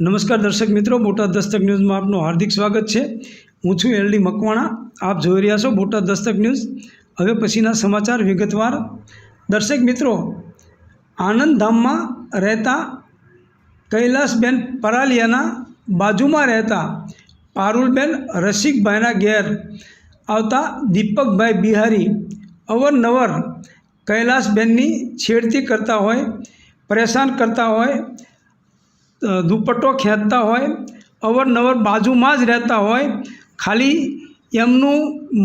નમસ્કાર દર્શક મિત્રો, બોટાદ દસ્તક ન્યૂઝમાં આપનું હાર્દિક સ્વાગત છે। હું છું એલડી મકવાણા। આપ જોઈ રહ્યા છો બોટાદ દસ્તક ન્યૂઝ। હવે પછીના સમાચાર વિગતવાર। દર્શક મિત્રો, આનંદધામમાં રહેતા કૈલાસબેન પરાલિયાના બાજુમાં રહેતા પારુલબેન રસિકભાઈના ઘેર આવતા દીપકભાઈ બિહારી અવારનવાર કૈલાસબેનની છેડતી કરતા હોય, પરેશાન કરતા હોય, દુપટ્ટો ખેંચતા હોય, અવારનવાર બાજુમાં જ રહેતા હોય। ખાલી એમનું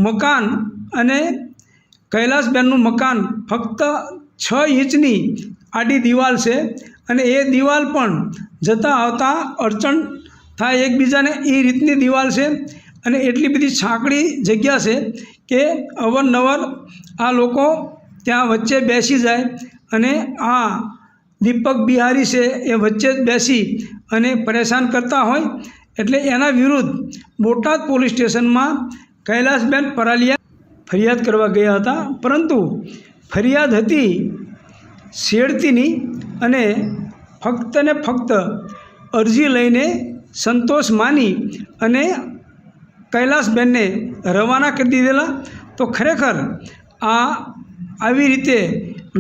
મકાન અને કૈલાસબેનનું મકાન ફક્ત 6 ઇંચની આડી દિવાલ છે અને એ દિવાલ પણ જતાં આવતાં અડચણ થાય એકબીજાને એ રીતની દિવાલ છે અને એટલી બધી સાંકડી જગ્યા છે કે અવારનવાર આ લોકો ત્યાં વચ્ચે બેસી જાય અને આ દીપક બિહારી છે એ વચ્ચે જ બેસી અને પરેશાન કરતા હોય। એટલે એના વિરુદ્ધ બોટાદ પોલીસ સ્ટેશનમાં કૈલાસબેન પરાલિયા ફરિયાદ કરવા ગયા હતા, પરંતુ ફરિયાદ હતી છેડતીની અને ફક્ત ને ફક્ત અરજી લઈને સંતોષ માની અને કૈલાસબેનને રવાના કરી દીધેલા। તો ખરેખર આવી રીતે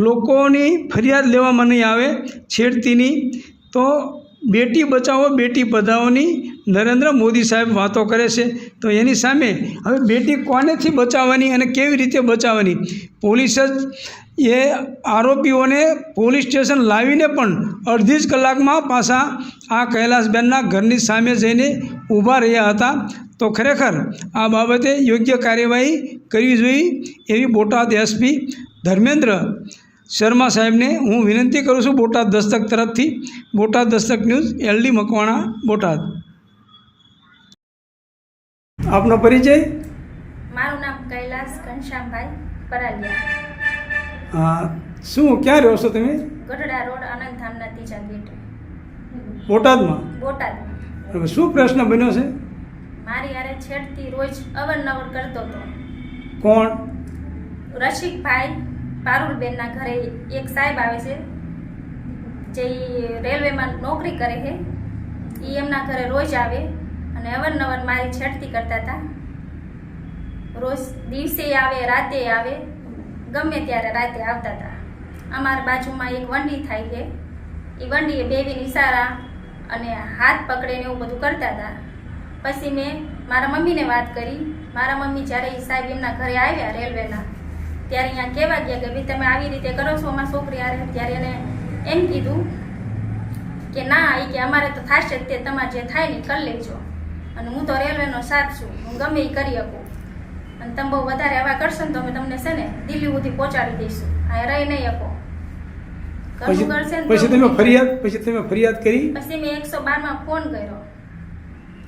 લોકોની ફરિયાદ લેવામાં નહીં આવે છેડતીની, તો બેટી બચાવો બેટી પઢાઓની નરેન્દ્ર મોદી સાહેબ વાતો કરે છે, તો એની સામે હવે બેટી કોનેથી બચાવવાની અને કેવી રીતે બચાવવાની? પોલીસ જ એ આરોપીઓને પોલીસ સ્ટેશન લાવીને પણ અડધી જ કલાકમાં પાછા આ કૈલાસબેનના ઘરની સામે જઈને ઊભા રહ્યા હતા। તો ખરેખર આ બાબતે યોગ્ય કાર્યવાહી કરવી જોઈએ એવી બોટાદ એસપી ધર્મેન્દ્ર શર્મા સાહેબને હું વિનંતી કરું છું બોટાદ દસ્તક તરફથી। Botad Dastak news, LD Makwana, Botad. આપનો પરિચય? મારું નામ કૈલાસ ઘનશ્યામભાઈ પરાલિયા। શું ક્યાં રહો છો તમે? ગઢડા રોડ, આનંદધામના 3જા ગેટ, બોટાદમાં? બોટાદ। શું પ્રશ્ન બન્યો છે? મારી યારે છેડતી રોજ અવારનવાર કરતો હતો। કોણ? રસિકભાઈ પારુલબેનના ઘરે એક સાહેબ આવે છે જે રેલવેમાં નોકરી કરે છે, એ એમના ઘરે રોજ આવે અને અવારનવાર મારી છેડતી કરતા હતા। રોજ દિવસે આવે, રાતે આવે, ગમે ત્યારે રાતે આવતા હતા। અમારા બાજુમાં એક વંડી થાય છે, એ વંડીએ બેવીને ઇશારા અને હાથ પકડીને એવું બધું કરતા હતા। પછી મેં મારા મમ્મીને વાત કરી। મારા મમ્મી જ્યારે એ સાહેબ એમના ઘરે આવ્યા રેલવેના, ત્યારે અહીંયા કહેવા ગયા કે ભાઈ તમે આવી રીતે કરો છો અમારી છોકરી હારે, ત્યારે એને એમ કીધું કે ના, એ કે અમારે તો થશે જ, તે તમારે જે થાય ને કરી લેજો, અને હું તો રેલવેનો સાથ છું, હું ગમે એ કરી શકું, અને તમે બહુ વધારે આવા કરશો ને તો અમે તમને છે ને દિલ્હી સુધી પહોંચાડી દઈશું, આ રહી નહીં શકો। પછી તમે ફરિયાદ કરી? પછી મેં 112માં ફોન કર્યો,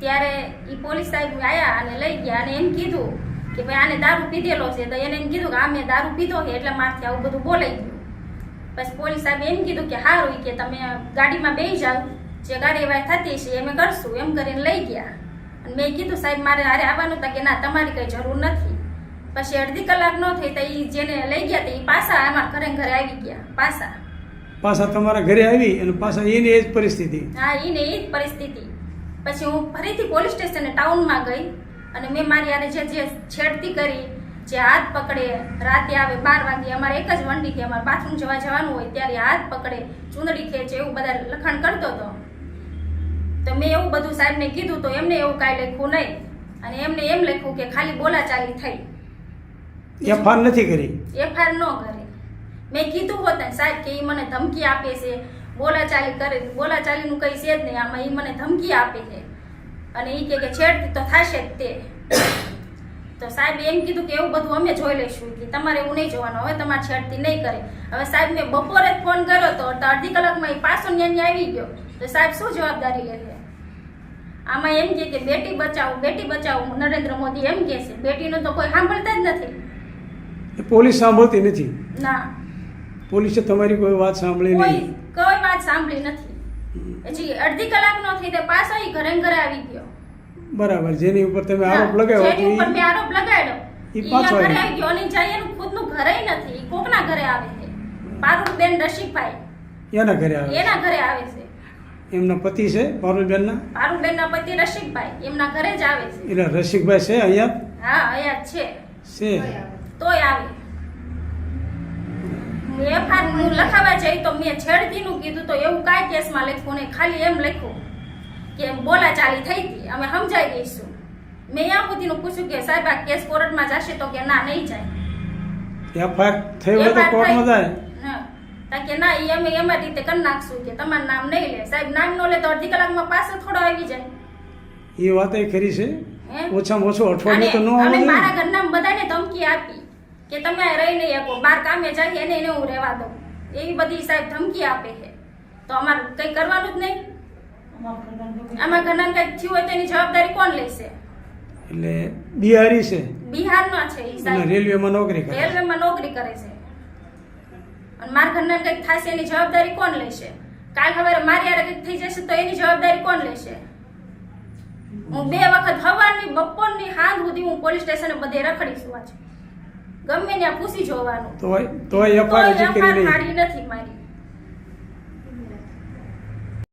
ત્યારે એ પોલીસ સાહેબ આવ્યા અને લઈ ગયા અને એમ કીધું કે ભાઈ આને દારૂ પીધેલો છે, તો એને એમ કીધું કે આ મેં દારૂ પીધો છે એટલે મારથી આવું બધું બોલાઈ ગયું। પછી પોલીસ સાહેબે એમ કીધું કે સારું, કે તમે ગાડીમાં બેસી જાઓ, જે કાર્યવાહી થતી છે એમ કરશું, એમ કરીને લઈ ગયા। અને મેં કીધું સાહેબ મારે હારે આવવાનું હતા, કે ના તમારી કંઈ જરૂર નથી। પછી અડધી કલાક ન થઈ તો એ જેને લઈ ગયા તે પાછા અમારા ઘરે આવી ગયા। પાછા તમારા ઘરે આવી અને પાછા એની એ જ પરિસ્થિતિ? હા, એને એ જ પરિસ્થિતિ। પછી હું ફરીથી પોલીસ સ્ટેશને ટાઉનમાં ગઈ અને મેં મારી યારે જે છેડતી કરી, જે હાથ પકડે, રાતે આવે 12 વાગે, અમારે એક જ વંડી છે, અમારે બાથરૂમ જવાનું હોય ત્યારે હાથ પકડે, ચૂંદડી ખેંચે, એવું બધા લખાણ કરતો હતો। તો મેં એવું બધું સાહેબને કીધું તો એમને એવું કાંઈ લખ્યું નહીં, અને એમને એમ લખ્યું કે ખાલી બોલાચાલી થઈ, એફઆર નથી કરી? એફઆર ન કરી। મેં કીધું હોત ને સાહેબ કે એ મને ધમકી આપે છે, બોલાચાલી કરે, બોલાચાલીનું કંઈ છે જ નહીં આમાં, એ મને ધમકી આપે છે અને એ કે છેડતી તો થશે જ તે। તો સાહેબ એમ કીધું કે એવું બધું અમે જોઈ લઈશું, કે તમારે એવું નહીં જોવાનું, હવે તમારે છેડતી નહીં કરે। હવે સાહેબ મેં બપોરે જ ફોન કર્યો તો અડધી કલાકમાં એ પાછો ન્યાય આવી ગયો, તો સાહેબ શું જવાબદારી લેશે? આમાં એમ કે બેટી બચાવો નરેન્દ્ર મોદી એમ કહે છે, બેટીનું તો કોઈ સાંભળતા જ નથી। પોલીસ સાંભળતી નથી? ના, પોલીસે તમારી કોઈ વાત સાંભળી નહીં? કોઈ વાત સાંભળી નથી। હજી અડધી કલાક નો થઈ તો પાછો એ ઘરે આવી ગયો। બરાબર, જેની ઉપર તમે આરોપ લગાવ્યો, જેની ઉપર મેં આરોપ લગાવ્યો એ પાછો આવી ગયો, અને જાય એનું ખુદનું ઘરે નથી, કોકના ઘરે આવે છે। પારુલબેન રસિકભાઈ એના ઘરે આવે છે। એમના પતિ છે પારુલબેનના? પારુલબેનના પતિ રસિકભાઈ એમના ઘરે જ આવે છે. એટલે રસિકભાઈ છે અહીંયા હા અહીંયા જ છે. છે? તોય આવે. એફઆર હું લખાવા જઈ તો મેં છેડતીનું કીધું તો એવું કાંઈ કેસમાં લખ્યું નહીં, ખાલી એમ લખ્યું કે બોલાચાલી થઈ હતી, અમે સમજાઈ દઈશું. મેં ત્યાં સુધીનું પૂછ્યું કે સાહેબ આ કેસ કોર્ટમાં જશે તો કે ના નહીં જાય. એફઆઈઆર થઈ હોય તો કોર્ટમાં જાય? હા તા કે ના ઈ અમે એમાં રીતે કરી નાખશું કે તમારું નામ નહીં લે. સાહેબ નામ ન લે તો અડધી કલાકમાં પાછો થોડો આવી જાય. એ વાત ખરી છે. હે? ઓછામાં ઓછું અઠવાડિયું તો ન અને આવે મારા ને? ઘરના બધાને ધમકી આપી કે તમે રહી નહીં શકો, બહાર કામે જાય એને હું રહેવા દઉં, એવી બધી સાહેબ ધમકી આપે છે. તો અમારે કંઈ કરવાનું જ નહીં. આમાં ઘરના કંઈક થયું હોય તો એની જવાબદારી કોણ લેશે? એટલે બિહારી છે બિહારનો છે ઈ અને સાહેબ, રેલવેમાં નોકરી કરે છે. રેલવેમાં નોકરી કરે છે. અને મારા ઘરના કંઈક થશે એની જવાબદારી કોણ લેશે? કાલ સવારે મારી હારે કંઈક થઈ જશે તો એની જવાબદારી કોણ લેશે? હું 2 વખત સવારની બપોરની સાંજ સુધી હું પોલીસ સ્ટેશને બધે રખડી છું. આજ ગમે ત્યાં પૂછી જોવાનું તોય એફઆઈઆર હજી કરી નહીં. મારી નથી મારી.